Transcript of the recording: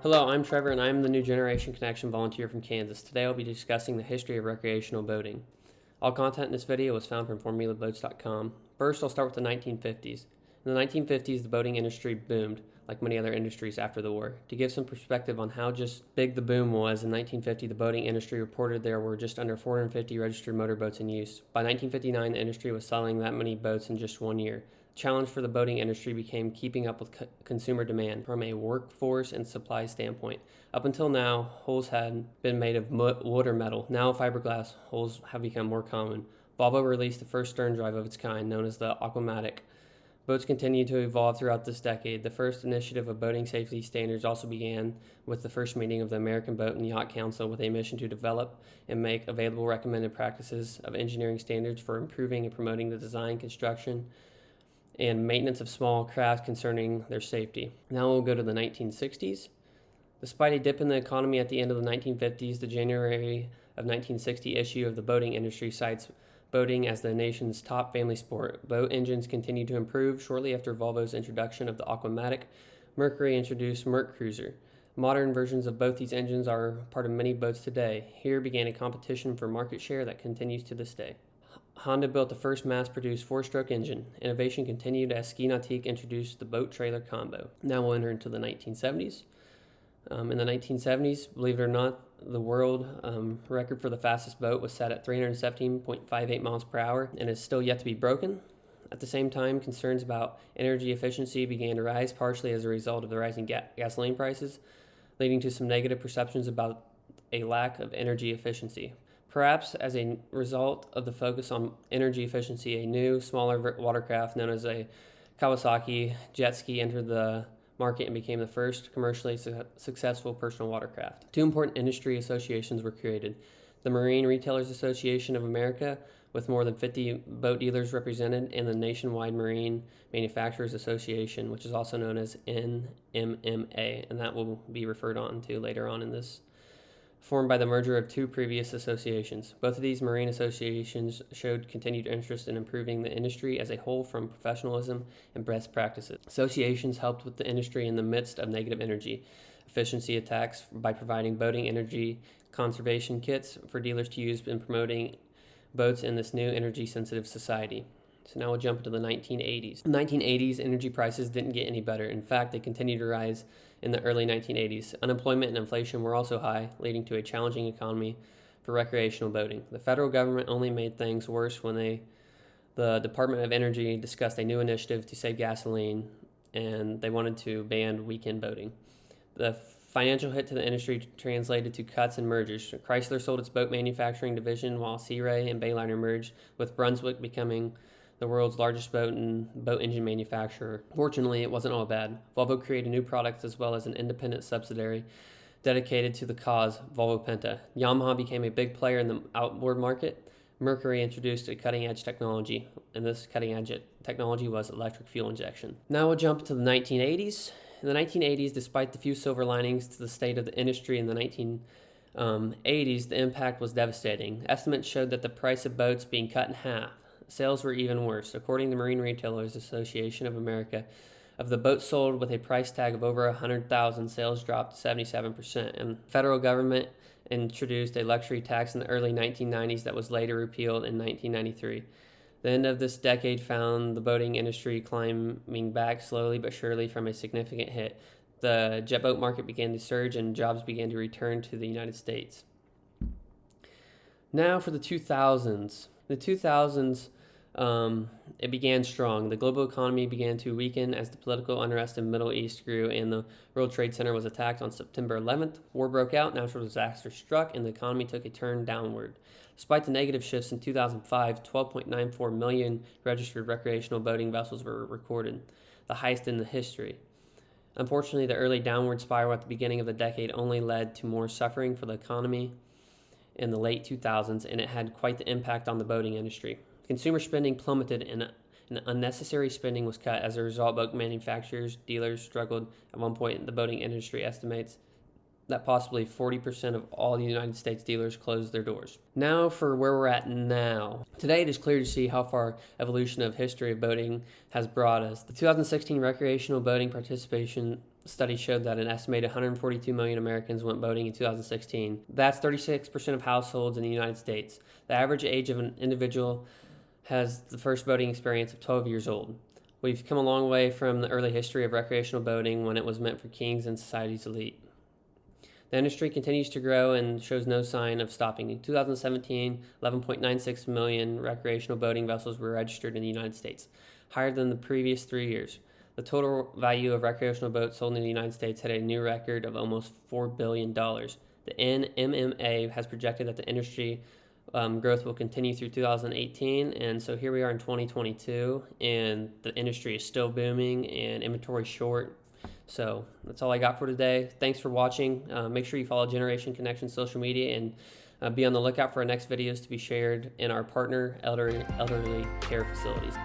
Hello, I'm Trevor and I'm the New Generation Connection volunteer from Kansas. Today I'll be discussing the history of recreational boating. All content in this video was found from formulaboats.com. First, I'll start with the 1950s. In the 1950s, the boating industry boomed, like many other industries after the war. To give some perspective on how just big the boom was, in 1950, the boating industry reported there were just under 450 registered motorboats in use. By 1959, the industry was selling that many boats in just 1 year. Challenge for the boating industry became keeping up with consumer demand from a workforce and supply standpoint. Up until now, hulls had been made of wood or metal. Now fiberglass hulls have become more common. Volvo released the first stern drive of its kind, known as the Aquamatic. Boats continued to evolve throughout this decade. The first initiative of boating safety standards also began with the first meeting of the American Boat and Yacht Council with a mission to develop and make available recommended practices of engineering standards for improving and promoting the design, construction, and maintenance of small craft concerning their safety. Now we'll go to the 1960s. Despite a dip in the economy at the end of the 1950s, the January of 1960 issue of the boating industry cites boating as the nation's top family sport. Boat engines continued to improve. Shortly after Volvo's introduction of the Aquamatic, Mercury introduced Merc Cruiser. Modern versions of both these engines are part of many boats today. Here began a competition for market share that continues to this day. Honda built the first mass-produced four-stroke engine. Innovation continued as Ski Nautique introduced the boat-trailer combo. Now we'll enter into the 1970s. In the 1970s, believe it or not, the world record for the fastest boat was set at 317.58 miles per hour and is still yet to be broken. At the same time, concerns about energy efficiency began to rise, partially as a result of the rising gasoline prices, leading to some negative perceptions about a lack of energy efficiency. Perhaps as a result of the focus on energy efficiency, a new, smaller watercraft known as a Kawasaki jet ski entered the market and became the first commercially successful personal watercraft. Two important industry associations were created. The Marine Retailers Association of America, with more than 50 boat dealers represented, and the Nationwide Marine Manufacturers Association, which is also known as NMMA, and that will be referred on to later on in this, formed by the merger of two previous associations. Both of these marine associations showed continued interest in improving the industry as a whole from professionalism and best practices. Associations helped with the industry in the midst of negative energy efficiency attacks by providing boating energy conservation kits for dealers to use in promoting boats in this new energy-sensitive society. So now we'll jump into the 1980s. In the 1980s, energy prices didn't get any better. In fact, they continued to rise in the early 1980s. Unemployment and inflation were also high, leading to a challenging economy for recreational boating. The federal government only made things worse when the Department of Energy discussed a new initiative to save gasoline, and they wanted to ban weekend boating. The financial hit to the industry translated to cuts and mergers. Chrysler sold its boat manufacturing division, while Sea Ray and Bayliner merged, with Brunswick becoming the world's largest boat engine manufacturer. Fortunately, it wasn't all bad. Volvo created new products as well as an independent subsidiary dedicated to the cause, Volvo Penta. Yamaha became a big player in the outboard market. Mercury introduced a cutting-edge technology, and this cutting-edge technology was electric fuel injection. Now we'll jump to the 1980s. In the 1980s, despite the few silver linings to the state of the industry in the 1980s, the impact was devastating. Estimates showed that the price of boats being cut in half. Sales were even worse. According to the Marine Retailers Association of America, of the boats sold with a price tag of over $100,000, sales dropped 77%. And the federal government introduced a luxury tax in the early 1990s that was later repealed in 1993. The end of this decade found the boating industry climbing back slowly but surely from a significant hit. The jet boat market began to surge and jobs began to return to the United States. Now for the 2000s. The 2000s, it began strong. The global economy began to weaken as the political unrest in the Middle East grew and the World Trade Center was attacked on September 11th. War broke out, natural disaster struck, and the economy took a turn downward. Despite the negative shifts in 2005, 12.94 million registered recreational boating vessels were recorded, the highest in the history. Unfortunately, the early downward spiral at the beginning of the decade only led to more suffering for the economy in the late 2000s, and it had quite the impact on the boating industry. Consumer spending plummeted and unnecessary spending was cut. As a result, boat manufacturers, dealers struggled. At one point, the boating industry estimates that possibly 40% of all the United States dealers closed their doors. Now for where we're at now. Today it is clear to see how far evolution of history of boating has brought us. The 2016 recreational boating participation study showed that an estimated 142 million Americans went boating in 2016. That's 36% of households in the United States. The average age of an individual has the first boating experience of 12 years old. We've come a long way from the early history of recreational boating when it was meant for kings and society's elite. The industry continues to grow and shows no sign of stopping. In 2017, 11.96 million recreational boating vessels were registered in the United States, higher than the previous 3 years. The total value of recreational boats sold in the United States had a new record of almost $4 billion. The NMMA has projected that the industry growth will continue through 2018, and so here we are in 2022, and the industry is still booming and inventory short. So that's all I got for today. Thanks for watching. Make sure you follow Generation Connection social media and be on the lookout for our next videos to be shared in our partner elderly care facilities.